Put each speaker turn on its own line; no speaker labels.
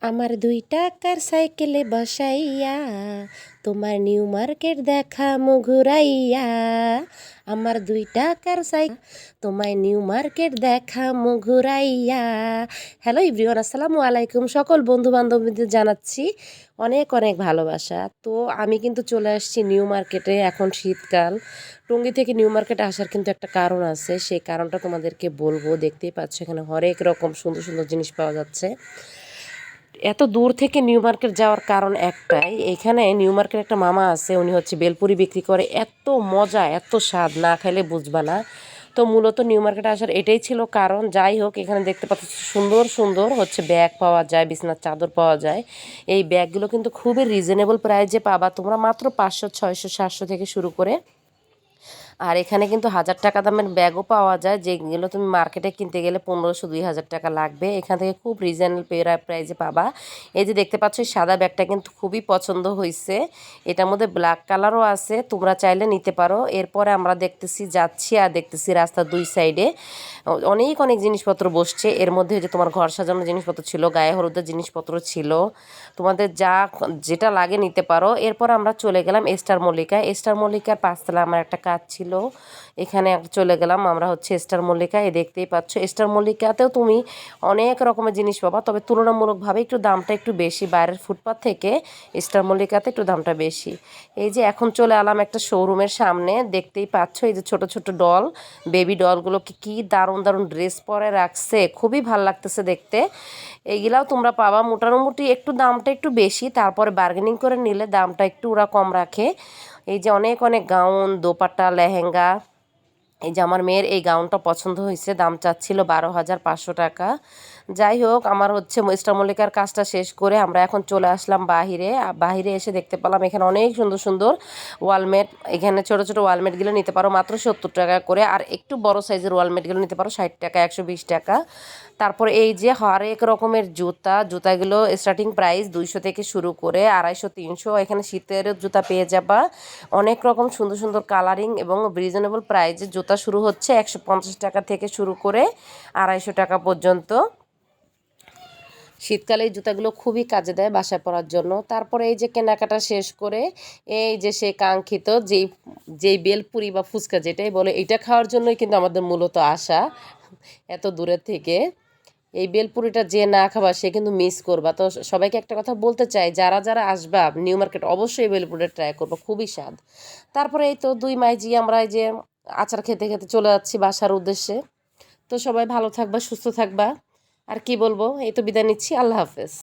আমার ২ টাকার সাইকেলে বসাইয়া তোমার নিউ মার্কেট দেখামু ঘুরাইয়া। আমার ২ টাকার তোমায় নিউ মার্কেট দেখামু ঘুরাইয়া। হ্যালো এভরিওয়ান, আসসালামু আলাইকুম। সকল বন্ধু বান্ধবীদের জানাচ্ছি অনেক অনেক ভালোবাসা। তো আমি কিন্তু চলে আসছি নিউ মার্কেটে। এখন শীতকাল, টঙ্গী থেকে নিউ মার্কেটে আসার কিন্তু একটা কারণ আছে, সেই কারণটা তোমাদেরকে বলবো। দেখতেই পাচ্ছ এখানে হরেক রকম সুন্দর সুন্দর জিনিস পাওয়া যাচ্ছে। এত দূর থেকে নিউ মার্কেট যাওয়ার কারণ একটাই, এখানে নিউ মার্কেট একটা মামা আছে, উনি হচ্ছে বেলপুরি বিক্রি করে। এত মজা, এত স্বাদ, না খাইলে বুঝবা না। তো মূলত নিউ মার্কেটে আসার এটাই ছিল কারণ। যাই হোক, এখানে দেখতে পাচ্ছ সুন্দর সুন্দর হচ্ছে ব্যাগ পাওয়া যায়, বিছানার চাদর পাওয়া যায়। এই ব্যাগগুলো কিন্তু খুবই রিজনেবল প্রাইসে পাবা তোমরা, মাত্র 500, 600, 700 থেকে শুরু করে। আর এখানে কিন্তু 1000 টাকা দামের ব্যাগও পাওয়া যায়, যেগুলো তুমি মার্কেটে কিনতে গেলে 1500, 2000 টাকা লাগবে। এখান থেকে খুব রিজনেবল প্রাইসে পাবা। এই যে দেখতে পাচ্ছ, সাদা ব্যাগটা কিন্তু খুবই পছন্দ হয়েছে। এটার মধ্যে ব্ল্যাক কালারও আছে, তোমরা চাইলে নিতে পারো। এরপরে আমরা যাচ্ছি আর দেখতেছি রাস্তার দুই সাইডে অনেক অনেক জিনিসপত্র বসছে। এর মধ্যে যে তোমার ঘর সাজানোর জিনিসপত্র ছিল, গায়ে হলুদের জিনিসপত্র ছিল, তোমাদের যেটা লাগে নিতে পারো। এরপর আমরা চলে গেলাম স্টার মল্লিকায়। স্টার মল্লিকার পাঁচতলা আমার একটা কাজ ছিল, এখানে চলে গেলাম আমরা হচ্ছে স্টার মল্লিকায়। দেখতেই পাচ্ছ স্টার মল্লিকাতেও তুমি অনেক রকমের জিনিস পাবা, তবে তুলনামূলকভাবে একটু দামটা একটু বেশি। বাইরের ফুটপাথ থেকে স্টার মল্লিকাতে একটু দামটা বেশি। এই যে এখন চলে এলাম একটা শোরুমের সামনে। দেখতেই পাচ্ছ এই যে ছোট ছোট ডল, বেবি ডলগুলোকে কি দারুণ দারুণ ড্রেস পরে রাখছে, খুবই ভাল লাগতেছে দেখতে। এইগুলাও তোমরা পাবা। মোটামুটি একটু দামটা একটু বেশি, তারপরে বার্গেনিং করে নিলে দামটা একটু ওরা কম রাখে। এই যে অনেক অনেক গাউন, দোপাট্টা, লেহেঙ্গা। এই যে আমার মেয়ের এই গাউনটা পছন্দ হয়েছে, দাম চাচ্ছিল 12,500 টাকা। যাই হোক, আমার হচ্ছে স্টার মল্লিকার কাজটা শেষ করে আমরা এখন চলে আসলাম বাহিরে। বাহিরে এসে দেখতে পেলাম এখানে অনেক সুন্দর সুন্দর ওয়ালমেট। এখানে ছোট ছোট ওয়ালমেটগুলো নিতে পারো মাত্র 70 টাকা করে, আর একটু বড় সাইজের ওয়ালমেটগুলো নিতে পারো 60 টাকা, 120 টাকা। তারপরে এই যে হরেক রকমের জুতাগুলো স্টার্টিং প্রাইস 200 থেকে শুরু করে 250, 300। এখানে শীতের জুতা পেয়ে যাবা, অনেক রকম সুন্দর সুন্দর কালারিং এবং রিজনেবল প্রাইসে জুতা শুরু হচ্ছে 150 টাকা থেকে শুরু করে 250 টাকা পর্যন্ত। শীতকালে এই জুতাগুলো খুবই কাজে দেয় বাসায় পরার জন্য। তারপরে এই যে কেনাকাটা শেষ করে এই যে সেই কাঙ্ক্ষিত যেই যেই বেলপুরি বা ফুচকা যেটাই বলে, এটা খাওয়ার জন্যই কিন্তু আমাদের মূলত আসা এত দূরের থেকে। এই বেলপুরিটা যে না খাবা সে কিন্তু মিস করবা। তো সবাইকে একটা কথা বলতে চাই, যারা যারা আসবা নিউ মার্কেট অবশ্যই বেলপুরিটা ট্রাই করবো, খুবই স্বাদ। তারপরে এই তো দুই মাইজি আমরা এই যে আচার খেতে খেতে চলে যাচ্ছি বাসার উদ্দেশ্যে। তো সবাই ভালো থাকবা, সুস্থ থাকবা। আর কি বলবো, এই তো বিদায় নিচ্ছি। আল্লাহ হাফেজ।